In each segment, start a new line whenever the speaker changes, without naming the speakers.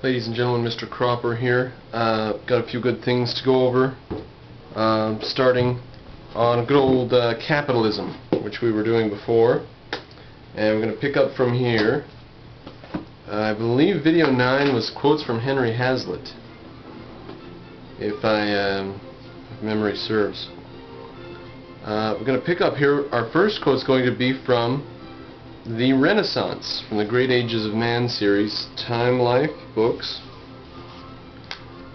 Ladies and gentlemen, Mr. Cropper here. Got a few good things to go over. Starting on good old Capitalism, which we were doing before. And we're going to pick up from here. I believe video 9 was quotes from Henry Hazlitt, if memory serves. We're going to pick up here. Our first quote is going to be from the Renaissance, from the Great Ages of Man series, Time Life books.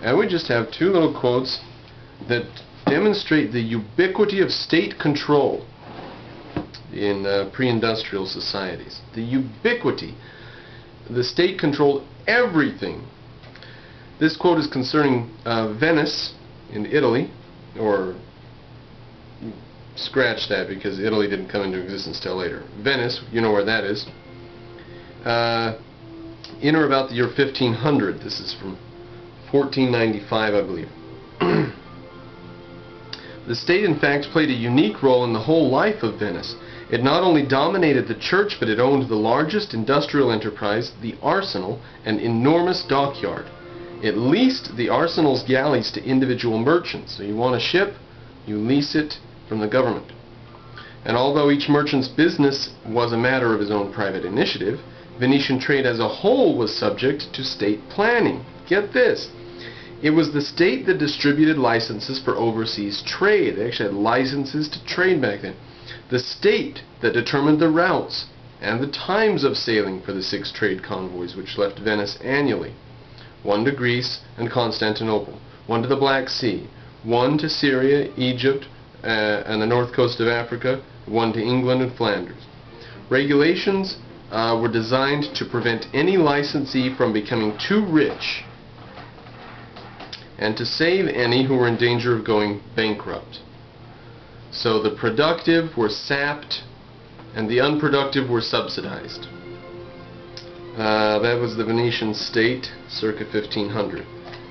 And we just have two little quotes that demonstrate the ubiquity of state control in pre-industrial societies. The ubiquity. The state controlled everything. This quote is concerning Venice in Italy, or scratch that because Italy didn't come into existence till later. Venice, you know where that is. In or about the year 1500. This is from 1495, I believe. The state, in fact, played a unique role in the whole life of Venice. It not only dominated the church, but it owned the largest industrial enterprise, the arsenal, an enormous dockyard. It leased the arsenal's galleys to individual merchants. So you want a ship, you lease it from the government. And although each merchant's business was a matter of his own private initiative, Venetian trade as a whole was subject to state planning. Get this. It was the state that distributed licenses for overseas trade. They actually had licenses to trade back then. The state that determined the routes and the times of sailing for the 6 trade convoys which left Venice annually. 1 to Greece and Constantinople, 1 to the Black Sea, 1 to Syria, Egypt, and the north coast of Africa, 1 to England and Flanders. Regulations were designed to prevent any licensee from becoming too rich and to save any who were in danger of going bankrupt. So the productive were sapped and the unproductive were subsidized. That was the Venetian state circa 1500.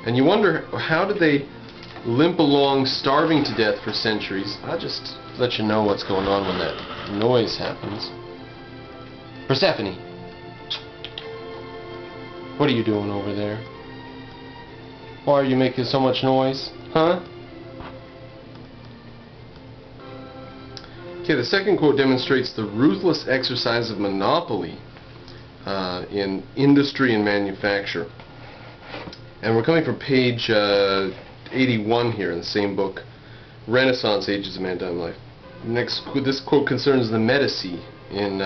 And you wonder, how did they limp along starving to death for centuries? I'll just let you know what's going on when that noise happens. Persephone, what are you doing over there? Why are you making so much noise? Huh? Okay, the second quote demonstrates the ruthless exercise of monopoly in industry and manufacture. And we're coming from page 81 here in the same book, Renaissance, Ages of Man, Time Life. This quote concerns the Medici in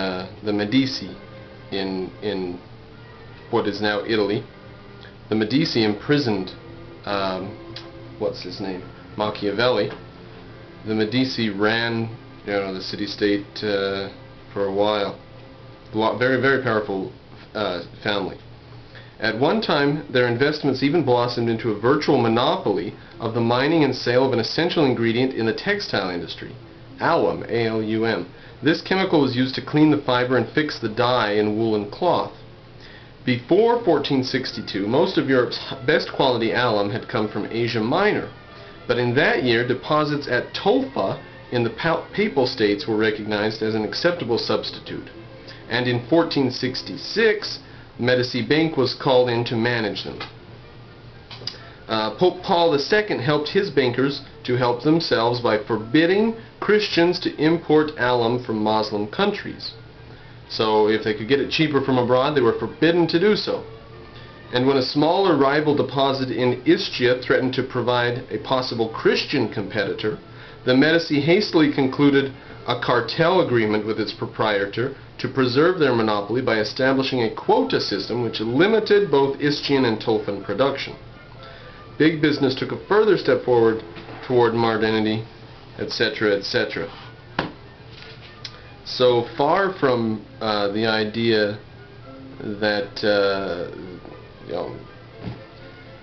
what is now Italy. The Medici imprisoned what's his name? Machiavelli. The Medici ran, the city-state for a while. Very, very powerful family. At one time, their investments even blossomed into a virtual monopoly of the mining and sale of an essential ingredient in the textile industry, alum, A-L-U-M. This chemical was used to clean the fiber and fix the dye in woolen cloth. Before 1462, most of Europe's best quality alum had come from Asia Minor, but in that year, deposits at Tofa in the Papal States were recognized as an acceptable substitute. And in 1466, Medici Bank was called in to manage them. Pope Paul II helped his bankers to help themselves by forbidding Christians to import alum from Muslim countries. So if they could get it cheaper from abroad, they were forbidden to do so. And when a smaller rival deposit in Ischia threatened to provide a possible Christian competitor, the Medici hastily concluded a cartel agreement with its proprietor to preserve their monopoly by establishing a quota system which limited both Ischia and Tolfan production. Big business took a further step forward toward modernity, etc., etc. So far from the idea that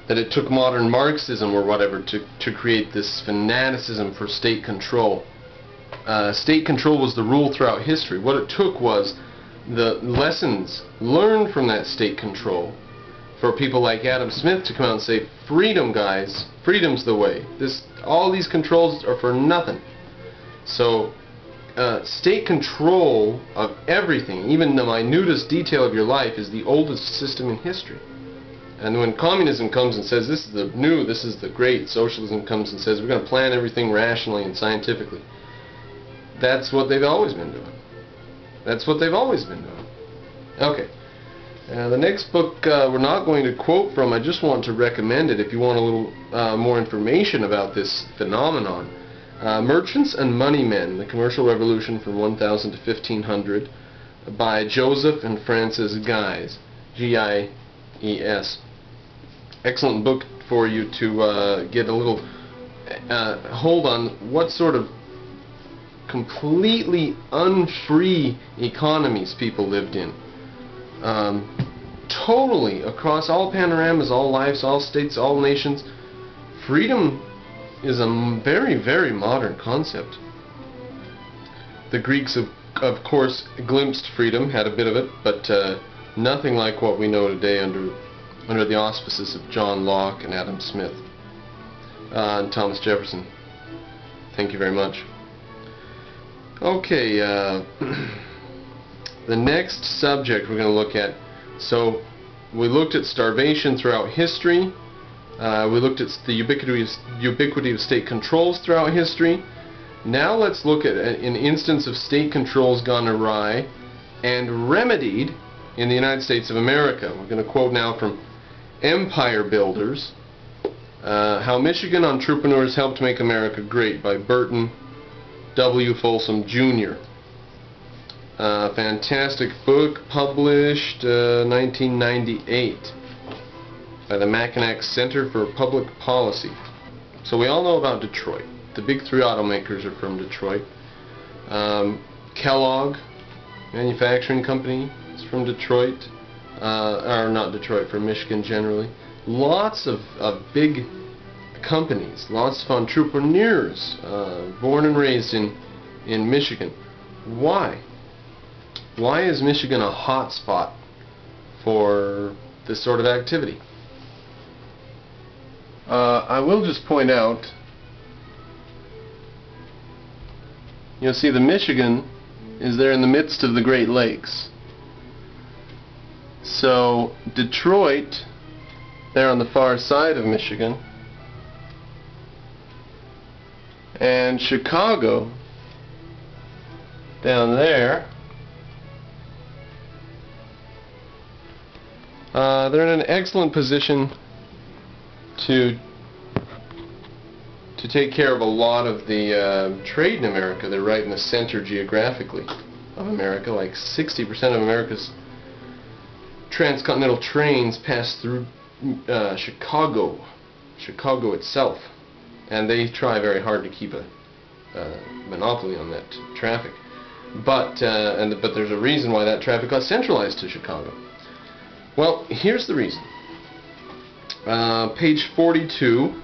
that it took modern Marxism or whatever to create this fanaticism for state control. State control was the rule throughout history. What it took was the lessons learned from that state control for people like Adam Smith to come out and say, freedom, guys, freedom's the way. All these controls are for nothing. So state control of everything, even the minutest detail of your life, is the oldest system in history. And when communism comes and says this is the new, this is the great, socialism comes and says we're going to plan everything rationally and scientifically, that's what they've always been doing. That's what they've always been doing. Okay. The next book we're not going to quote from. I just want to recommend it if you want a little more information about this phenomenon. Merchants and Moneymen, The Commercial Revolution from 1000 to 1500 by Joseph and Francis Gies. Gies. Excellent book for you to get a little hold on what sort of completely unfree economies people lived in. Totally, across all panoramas, all lives, all states, all nations, freedom is a very, very modern concept. The Greeks, of course, glimpsed freedom, had a bit of it, but nothing like what we know today under the auspices of John Locke and Adam Smith and Thomas Jefferson. Thank you very much. Okay, the next subject we're going to look at. So we looked at starvation throughout history. We looked at the ubiquity of state controls throughout history. Now let's look at an instance of state controls gone awry and remedied in the United States of America. We're going to quote now from Empire Builders, How Michigan Entrepreneurs Helped Make America Great by Burton W. Folsom, Jr. Fantastic book, published 1998 by the Mackinac Center for Public Policy. So we all know about Detroit. The big three automakers are from Detroit. Kellogg Manufacturing Company is from Detroit, or not Detroit, from Michigan generally. Lots of big companies, lots of entrepreneurs born and raised in Michigan. Why? Why is Michigan a hot spot for this sort of activity? I will just point out, you'll see the Michigan is there in the midst of the Great Lakes. So Detroit, there on the far side of Michigan, and Chicago down there, they're in an excellent position to take care of a lot of the trade in America. They're right in the center geographically of America. Like 60% of America's transcontinental trains pass through Chicago itself, and they try very hard to keep a monopoly on that traffic. But there's a reason why that traffic got centralized to Chicago. Well, here's the reason. Page 42,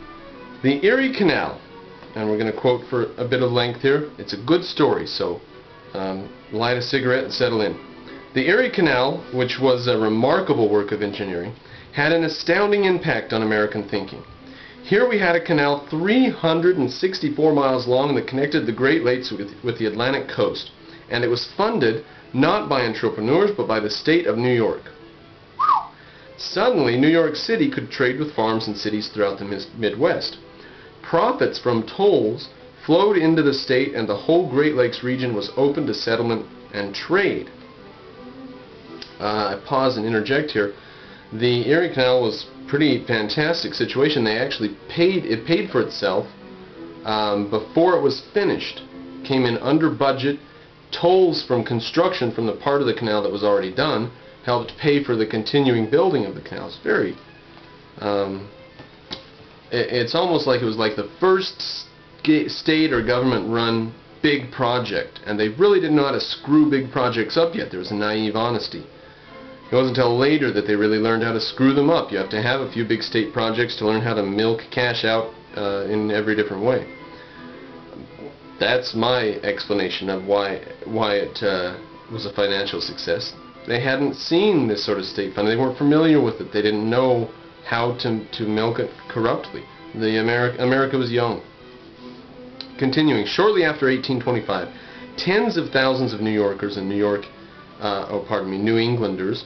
the Erie Canal, and we're going to quote for a bit of length here. It's a good story, so light a cigarette and settle in. The Erie Canal, which was a remarkable work of engineering, had an astounding impact on American thinking. Here we had a canal 364 miles long that connected the Great Lakes with the Atlantic coast, and it was funded not by entrepreneurs but by the state of New York. Suddenly, New York City could trade with farms and cities throughout the Midwest. Profits from tolls flowed into the state, and the whole Great Lakes region was open to settlement and trade. I pause and interject here. The Erie Canal was a pretty fantastic situation. They actually paid for itself before it was finished. Came in under budget. Tolls from construction from the part of the canal that was already done helped pay for the continuing building of the canal. It's very, it's almost like it was like the first state or government run big project, and they really didn't know how to screw big projects up yet. There was a naive honesty. It wasn't until later that they really learned how to screw them up. You have to have a few big state projects to learn how to milk cash out in every different way. That's my explanation of why it was a financial success. They hadn't seen this sort of state funding. They weren't familiar with it. They didn't know how to milk it corruptly. America was young. Continuing, shortly after 1825, tens of thousands of New Yorkers and New Englanders